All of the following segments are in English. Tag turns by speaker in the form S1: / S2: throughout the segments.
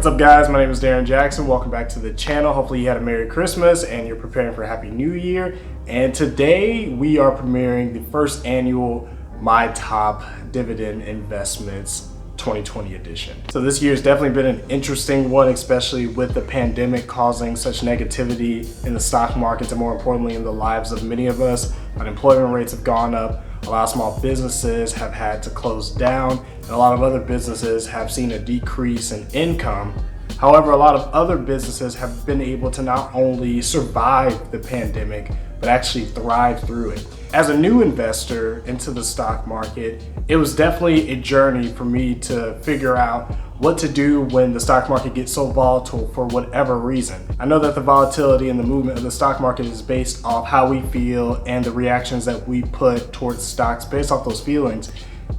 S1: What's up guys, my name is Darren Jackson. Welcome back to the channel. Hopefully you had a Merry Christmas and you're preparing for a Happy New Year. And today we are premiering the first annual My Top Dividend Investments 2020 edition. So this year has definitely been an interesting one, especially with the pandemic causing such negativity in the stock markets and more importantly in the lives of many of us. Unemployment rates have gone up. A lot of small businesses have had to close down, and a lot of other businesses have seen a decrease in income. However, a lot of other businesses have been able to not only survive the pandemic, but actually thrive through it. As a new investor into the stock market, it was definitely a journey for me to figure out what to do when the stock market gets so volatile for whatever reason. I know that the volatility and the movement of the stock market is based off how we feel and the reactions that we put towards stocks based off those feelings.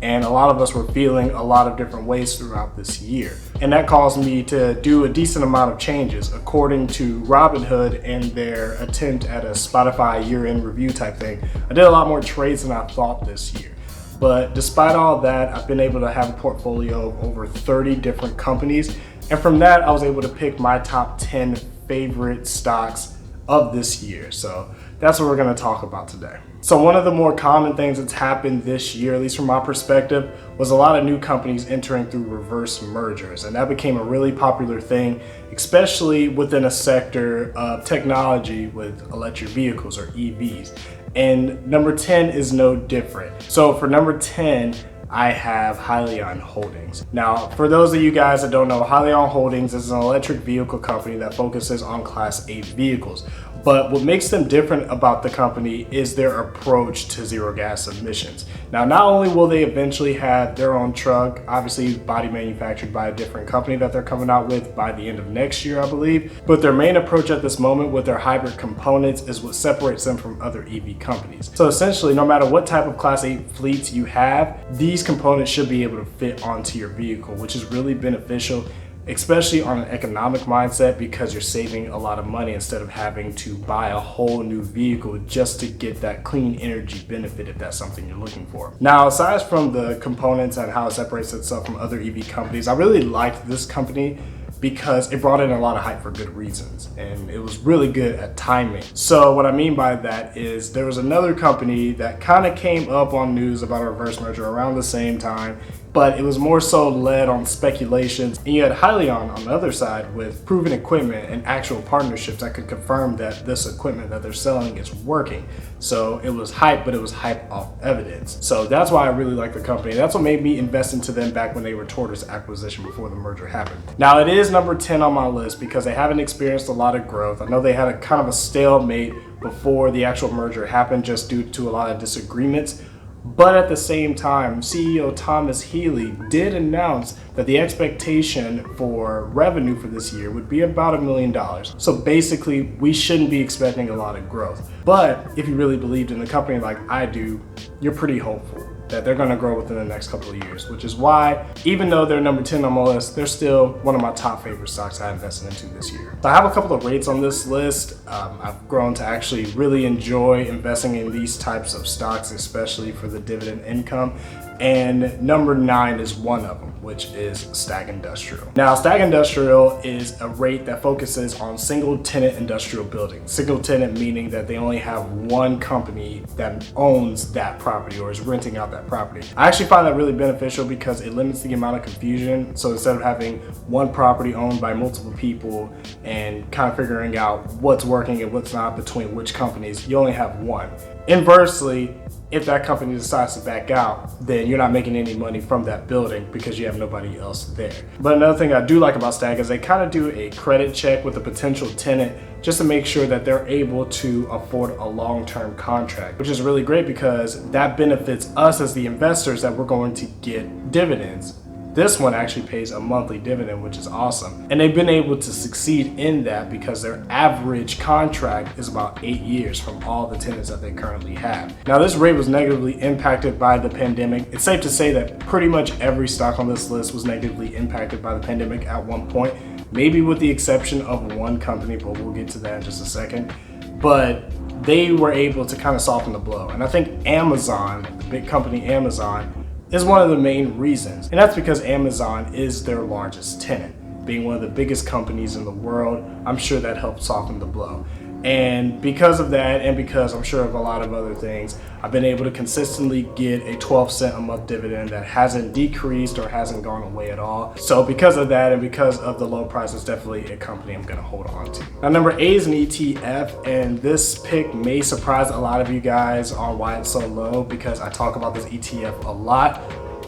S1: And a lot of us were feeling a lot of different ways throughout this year. And that caused me to do a decent amount of changes. According to Robinhood and their attempt at a Spotify year-end review type thing, I did a lot more trades than I thought this year. But despite all that, I've been able to have a portfolio of over 30 different companies. And from that, I was able to pick my top 10 favorite stocks of this year. So that's what we're gonna talk about today. So one of the more common things that's happened this year, at least from my perspective, was a lot of new companies entering through reverse mergers. And that became a really popular thing, especially within a sector of technology with electric vehicles or EVs. And number 10 is no different. So for number 10, I have Hyliion Holdings. Now, for those of you guys that don't know, Hyliion Holdings is an electric vehicle company that focuses on Class 8 vehicles. But what makes them different about the company is their approach to zero gas emissions. Now, not only will they eventually have their own truck, obviously body manufactured by a different company that they're coming out with by the end of next year, I believe, but their main approach at this moment with their hybrid components is what separates them from other EV companies. So essentially, no matter what type of Class 8 fleets you have, these components should be able to fit onto your vehicle, which is really beneficial, especially on an economic mindset, because you're saving a lot of money instead of having to buy a whole new vehicle just to get that clean energy benefit if that's something you're looking for. Now, aside from the components and how it separates itself from other EV companies, I really liked this company because it brought in a lot of hype for good reasons, and it was really good at timing. So what I mean by that is there was another company that kind of came up on news about a reverse merger around the same time, but it was more so led on speculations. And you had Hyliion on the other side with proven equipment and actual partnerships that could confirm that this equipment that they're selling is working. So it was hype, but it was hype off evidence. So that's why I really like the company. That's what made me invest into them back when they were Tortoise acquisition before the merger happened. Now it is number 10 on my list because they haven't experienced a lot of growth. I know they had a kind of a stalemate before the actual merger happened just due to a lot of disagreements. But at the same time, CEO Thomas Healy did announce that the expectation for revenue for this year would be about $1 million. So basically, we shouldn't be expecting a lot of growth. But if you really believed in the company like I do, you're pretty hopeful that they're gonna grow within the next couple of years, which is why, even though they're number 10 on my list, they're still one of my top favorite stocks I invested into this year. So I have a couple of rates on this list. I've grown to actually really enjoy investing in these types of stocks, especially for the dividend income. And number 9 is one of them, which is Stag Industrial. Now, Stag Industrial is a rate that focuses on single tenant industrial buildings. Single tenant meaning that they only have one company that owns that property or is renting out that property. I actually find that really beneficial because it limits the amount of confusion. So instead of having one property owned by multiple people and kind of figuring out what's working and what's not between which companies, you only have one. Inversely, if that company decides to back out, then you're not making any money from that building because you have nobody else there. But another thing I do like about Stag is they kind of do a credit check with a potential tenant just to make sure that they're able to afford a long-term contract, which is really great because that benefits us as the investors that we're going to get dividends. This one actually pays a monthly dividend, which is awesome. And they've been able to succeed in that because their average contract is about 8 years from all the tenants that they currently have. Now, this rate was negatively impacted by the pandemic. It's safe to say that pretty much every stock on this list was negatively impacted by the pandemic at one point, maybe with the exception of one company, but we'll get to that in just a second. But they were able to kind of soften the blow. And I think Amazon, the big company Amazon, is one of the main reasons. And that's because Amazon is their largest tenant. being one of the biggest companies in the world, I'm sure that helped soften the blow. And because of that, and because I'm sure of a lot of other things, I've been able to consistently get a 12-cent a month dividend that hasn't decreased or hasn't gone away at all. So because of that and because of the low price, it's definitely a company I'm gonna hold on to. Now, number 8 is an ETF, and this pick may surprise a lot of you guys on why it's so low, because I talk about this ETF a lot,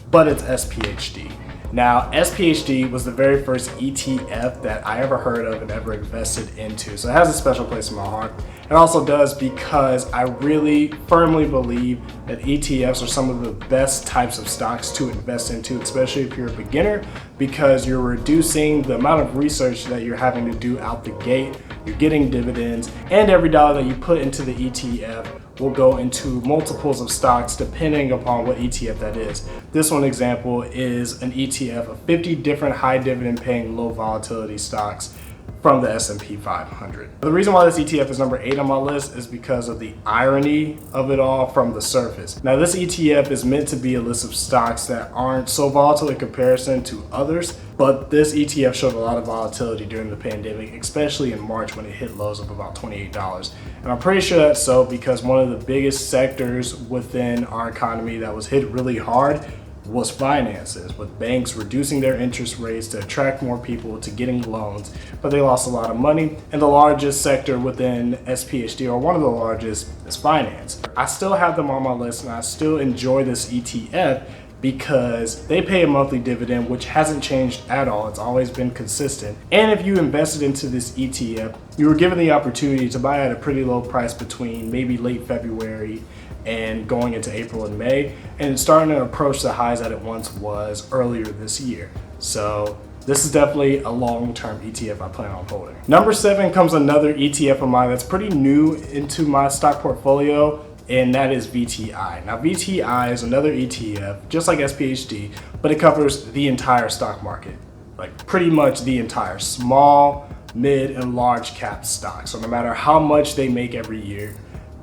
S1: but it's SPHD. Now, SPHD was the very first ETF that I ever heard of and ever invested into. So it has a special place in my heart. It also does because I really firmly believe that ETFs are some of the best types of stocks to invest into, especially if you're a beginner, because you're reducing the amount of research that you're having to do out the gate. You're getting dividends, and every dollar that you put into the ETF will go into multiples of stocks depending upon what ETF that is. This one example is an ETF of 50 different high dividend paying low volatility stocks from the S&P 500. The reason why this ETF is number 8 on my list is because of the irony of it all from the surface. Now, this ETF is meant to be a list of stocks that aren't so volatile in comparison to others, but this ETF showed a lot of volatility during the pandemic, especially in March when it hit lows of about $28. And I'm pretty sure that's so because one of the biggest sectors within our economy that was hit really hard was finances, with banks reducing their interest rates to attract more people to getting loans, but they lost a lot of money. And the largest sector within SPHD, or one of the largest, is finance. I still have them on my list and I still enjoy this ETF because they pay a monthly dividend, which hasn't changed at all. It's always been consistent. And if you invested into this ETF, you were given the opportunity to buy at a pretty low price between maybe late February and going into April and May, and it's starting to approach the highs that it once was earlier this year. So this is definitely a long-term ETF I plan on holding. Number 7 comes another ETF of mine that's pretty new into my stock portfolio, and that is VTI. Now, VTI is another ETF, just like SPHD, but it covers the entire stock market, like pretty much the entire small, mid, and large cap stocks. So no matter how much they make every year,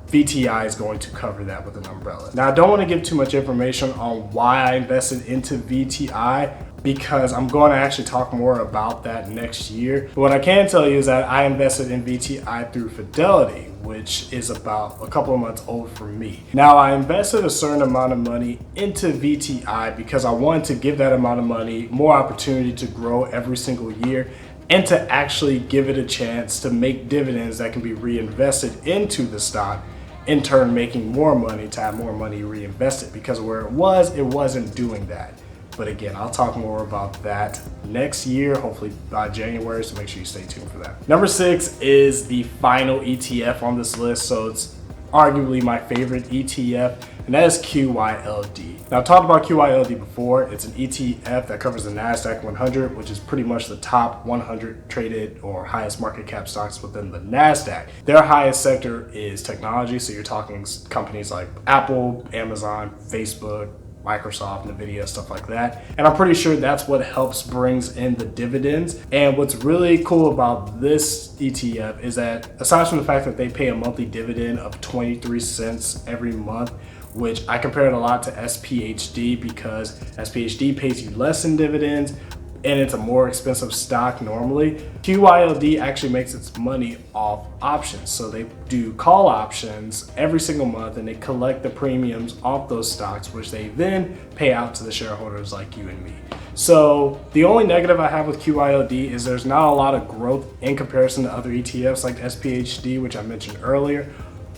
S1: VTI is going to cover that with an umbrella. Now, I don't want to give too much information on why I invested into VTI because I'm going to actually talk more about that next year. But what I can tell you is that I invested in VTI through Fidelity, which is about a couple of months old for me. Now, I invested a certain amount of money into VTI because I wanted to give that amount of money more opportunity to grow every single year and to actually give it a chance to make dividends that can be reinvested into the stock, in turn making more money to have more money reinvested, because where it wasn't doing that. But again, I'll talk more about that next year, hopefully by January, so make sure you stay tuned for that. Number 6 is the final ETF on this list, so it's arguably my favorite ETF, and that is QYLD. Now, I've talked about QYLD before. It's an ETF that covers the NASDAQ 100, which is pretty much the top 100 traded or highest market cap stocks within the NASDAQ. Their highest sector is technology, so you're talking companies like Apple, Amazon, Facebook, Microsoft, Nvidia, stuff like that. And I'm pretty sure that's what helps brings in the dividends. And what's really cool about this ETF is that aside from the fact that they pay a monthly dividend of 23 cents every month, which I compare it a lot to SPHD because SPHD pays you less in dividends and it's a more expensive stock normally. QYLD actually makes its money off options. So they do call options every single month and they collect the premiums off those stocks, which they then pay out to the shareholders like you and me. So the only negative I have with QYLD is there's not a lot of growth in comparison to other ETFs like SPHD, which I mentioned earlier.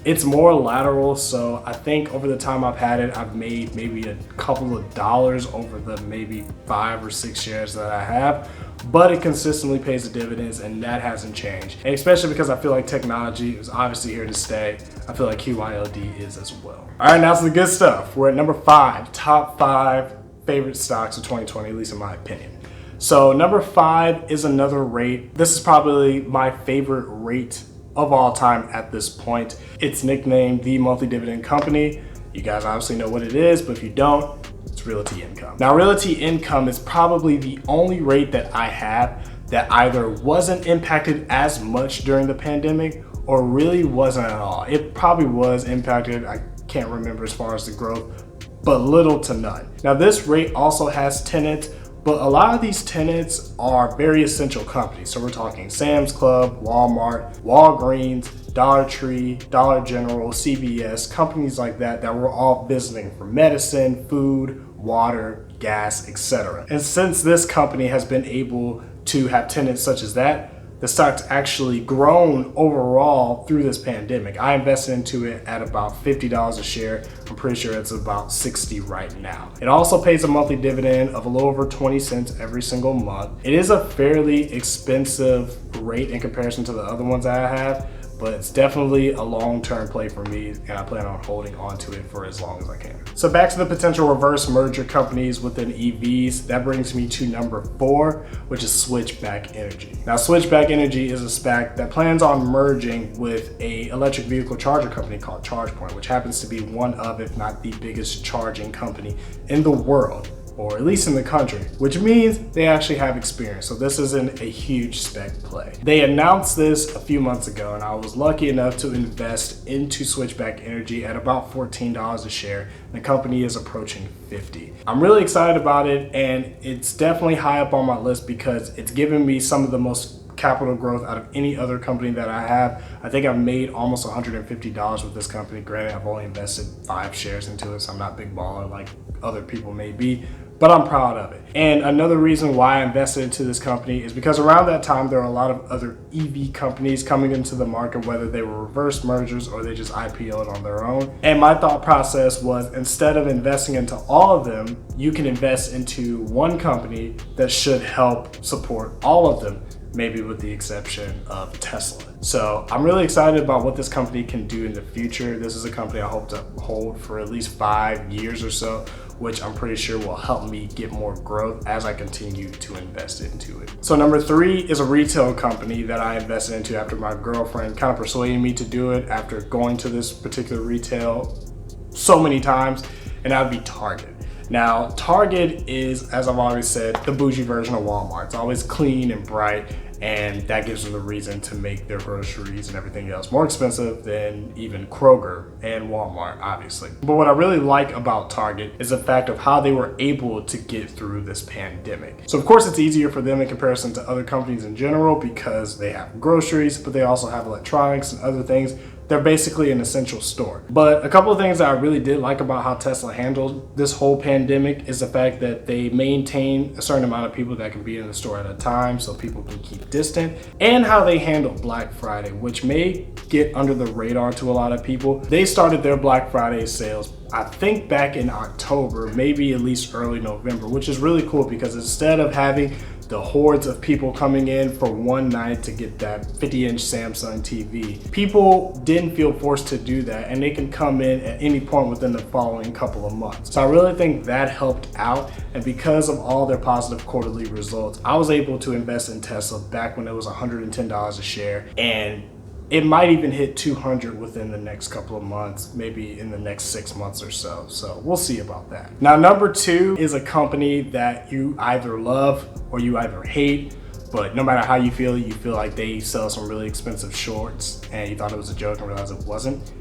S1: It's more lateral, so I think over the time I've had it, I've made maybe a couple of dollars over the maybe 5 or 6 shares that I have, but it consistently pays the dividends and that hasn't changed. And especially because I feel like technology is obviously here to stay, I feel like QYLD is as well. All right, now to the good stuff. We're at number 5, top 5 favorite stocks of 2020, at least in my opinion. So number 5 is another rate. This is probably my favorite rate of all time at this point. It's nicknamed the Monthly Dividend Company. You guys obviously know what it is, but if you don't, it's Realty Income. Now, Realty Income is probably the only rate that I have that either wasn't impacted as much during the pandemic or really wasn't at all. It probably was impacted, I can't remember as far as the growth, but little to none. Now, this rate also has tenants, But a lot of these tenants are very essential companies. So we're talking Sam's Club, Walmart, Walgreens, Dollar Tree, Dollar General, CVS, companies like that we're all visiting for medicine, food, water, gas, etc. And since this company has been able to have tenants such as that, the stock's actually grown overall through this pandemic. I invested into it at about $50 a share. I'm pretty sure it's about 60 right now. It also pays a monthly dividend of a little over 20 cents every single month. It is a fairly expensive rate in comparison to the other ones that I have, but it's definitely a long-term play for me, and I plan on holding on to it for as long as I can. So back to the potential reverse merger companies within EVs, that brings me to number 4, which is Switchback Energy. Now, Switchback Energy is a SPAC that plans on merging with a electric vehicle charger company called ChargePoint, which happens to be one of, if not the biggest charging company in the world, or at least in the country, which means they actually have experience. So this isn't a huge spec play. They announced this a few months ago, and I was lucky enough to invest into Switchback Energy at about $14 a share. The company is approaching 50. I'm really excited about it, and it's definitely high up on my list because it's given me some of the most capital growth out of any other company that I have. I think I've made almost $150 with this company. Granted, I've only invested 5 shares into it, so I'm not a big baller like other people may be, but I'm proud of it. And another reason why I invested into this company is because around that time, there are a lot of other EV companies coming into the market, whether they were reverse mergers or they just IPO'd on their own. And my thought process was, instead of investing into all of them, you can invest into one company that should help support all of them, maybe with the exception of Tesla. So I'm really excited about what this company can do in the future. This is a company I hope to hold for at least 5 years or so, which I'm pretty sure will help me get more growth as I continue to invest into it. So number 3 is a retail company that I invested into after my girlfriend kind of persuaded me to do it after going to this particular retail so many times, and that would be Target. Now, Target is, as I've always said, the bougie version of Walmart. It's always clean and bright, and that gives them the reason to make their groceries and everything else more expensive than even Kroger and Walmart, obviously. But what I really like about Target is the fact of how they were able to get through this pandemic. So of course it's easier for them in comparison to other companies in general because they have groceries, but they also have electronics and other things. They're basically an essential store. But a couple of things that I really did like about how Tesla handled this whole pandemic is the fact that they maintain a certain amount of people that can be in the store at a time so people can keep distant, and how they handled Black Friday, which may get under the radar to a lot of people. They started their Black Friday sales, I think back in October, maybe at least early November, which is really cool because instead of having the hordes of people coming in for one night to get that 50-inch Samsung TV, people didn't feel forced to do that, and they can come in at any point within the following couple of months. So I really think that helped out, and because of all their positive quarterly results, I was able to invest in Tesla back when it was $110 a share, and it might even hit 200 within the next couple of months, maybe in the next 6 months or so. So we'll see about that. Now, number 2 is a company that you either love or you either hate, but no matter how you feel like they sell some really expensive shorts and you thought it was a joke and realized it wasn't.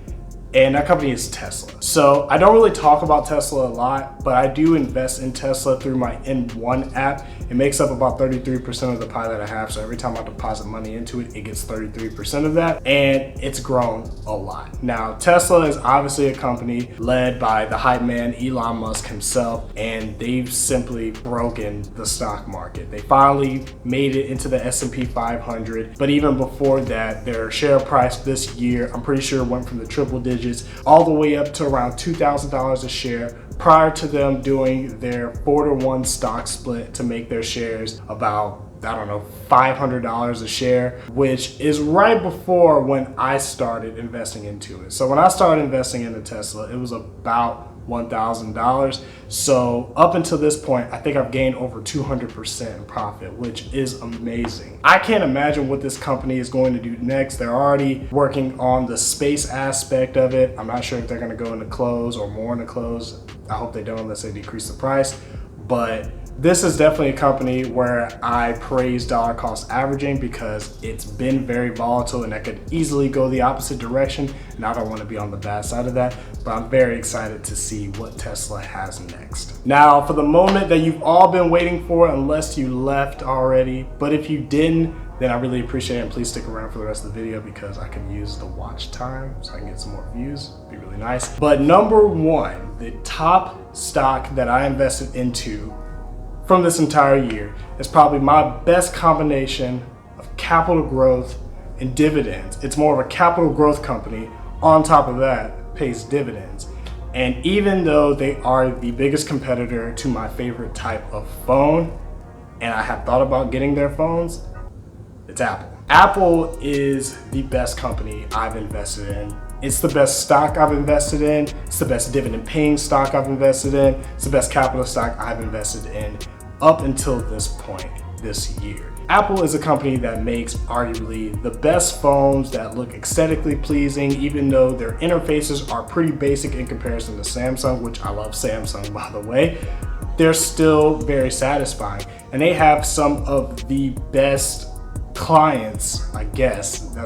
S1: And that company is Tesla. So I don't really talk about Tesla a lot, but I do invest in Tesla through my N1 app. It makes up about 33% of the pie that I have. So every time I deposit money into it, it gets 33% of that, and it's grown a lot. Now, Tesla is obviously a company led by the hype man, Elon Musk himself, and they've simply broken the stock market. They finally made it into the S&P 500, but even before that, their share price this year, I'm pretty sure went from the triple digits all the way up to around $2,000 a share, prior to them doing their 4-to-1 stock split to make their shares about, I don't know, $500 a share, which is right before when I started investing into it. So when I started investing into Tesla, it was about $1,000. So up until this point, I think I've gained over 200% in profit, which is amazing. I can't imagine what this company is going to do next. They're already working on the space aspect of it. I'm not sure if they're going to go into clothes or more into clothes. I hope they don't unless they decrease the price. But This is definitely a company where I praise dollar cost averaging because it's been very volatile and that could easily go the opposite direction. And I don't want to be on the bad side of that, but I'm very excited to see what Tesla has next. Now, for the moment that you've all been waiting for, unless you left already, but if you didn't, then I really appreciate it, and please stick around for the rest of the video because I can use the watch time so I can get some more views. It'd be really nice. But number one, the top stock that I invested into from this entire year is probably my best combination of capital growth and dividends. It's more of a capital growth company. On top of that, pays dividends. And even though they are the biggest competitor to my favorite type of phone, and I have thought about getting their phones, it's Apple. Apple is the best company I've invested in. It's the best stock I've invested in. It's the best dividend paying stock I've invested in. It's the best capital stock I've invested in up until this point this year. Apple is a company that makes arguably the best phones that look aesthetically pleasing, even though their interfaces are pretty basic in comparison to Samsung, which I love Samsung by the way. They're still very satisfying, and they have some of the best clients, I guess.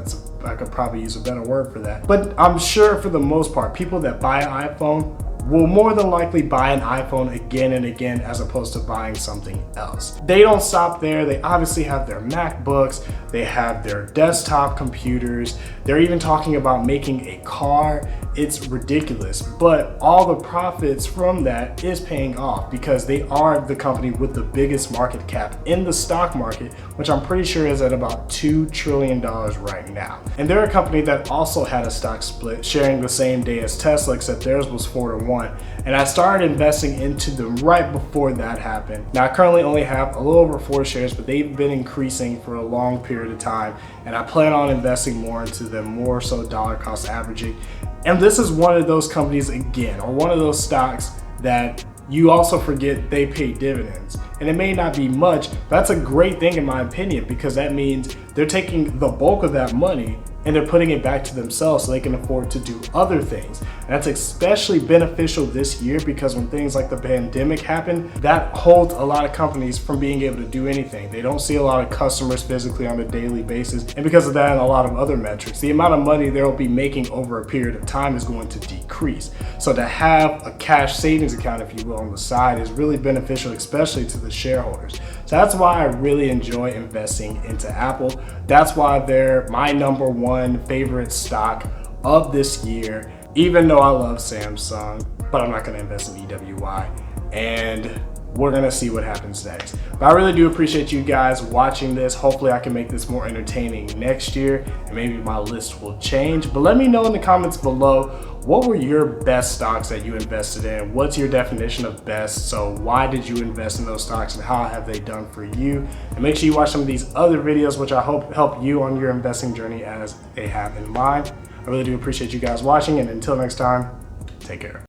S1: I could probably use a better word for that. But I'm sure for the most part, people that buy an iPhone will more than likely buy an iPhone again and again as opposed to buying something else. They don't stop there. They obviously have their MacBooks, they have their desktop computers, they're even talking about making a car. It's ridiculous, but all the profits from that is paying off because they are the company with the biggest market cap in the stock market, which I'm pretty sure is at about $2 trillion right now. And they're a company that also had a stock split sharing the same day as Tesla, except theirs was 4-to-1. And I started investing into them right before that happened. Now I currently only have a little over 4 shares, but they've been increasing for a long period of time. And I plan on investing more into them, more so dollar cost averaging. And this is one of those companies again, or one of those stocks that you also forget they pay dividends. And it may not be much, but that's a great thing in my opinion, because that means they're taking the bulk of that money and they're putting it back to themselves so they can afford to do other things. And that's especially beneficial this year because when things like the pandemic happen, that holds a lot of companies from being able to do anything. They don't see a lot of customers physically on a daily basis. And because of that and a lot of other metrics, the amount of money they'll be making over a period of time is going to decrease. So to have a cash savings account, if you will, on the side is really beneficial, especially to the shareholders. So that's why I really enjoy investing into Apple. That's why they're my number one favorite stock of this year, even though I love Samsung, but I'm not gonna invest in EWY. And we're gonna see what happens next. But I really do appreciate you guys watching this. Hopefully I can make this more entertaining next year and maybe my list will change. But let me know in the comments below, what were your best stocks that you invested in? What's your definition of best? So why did you invest in those stocks and how have they done for you? And make sure you watch some of these other videos, which I hope help you on your investing journey as they have in mine. I really do appreciate you guys watching, and until next time, take care.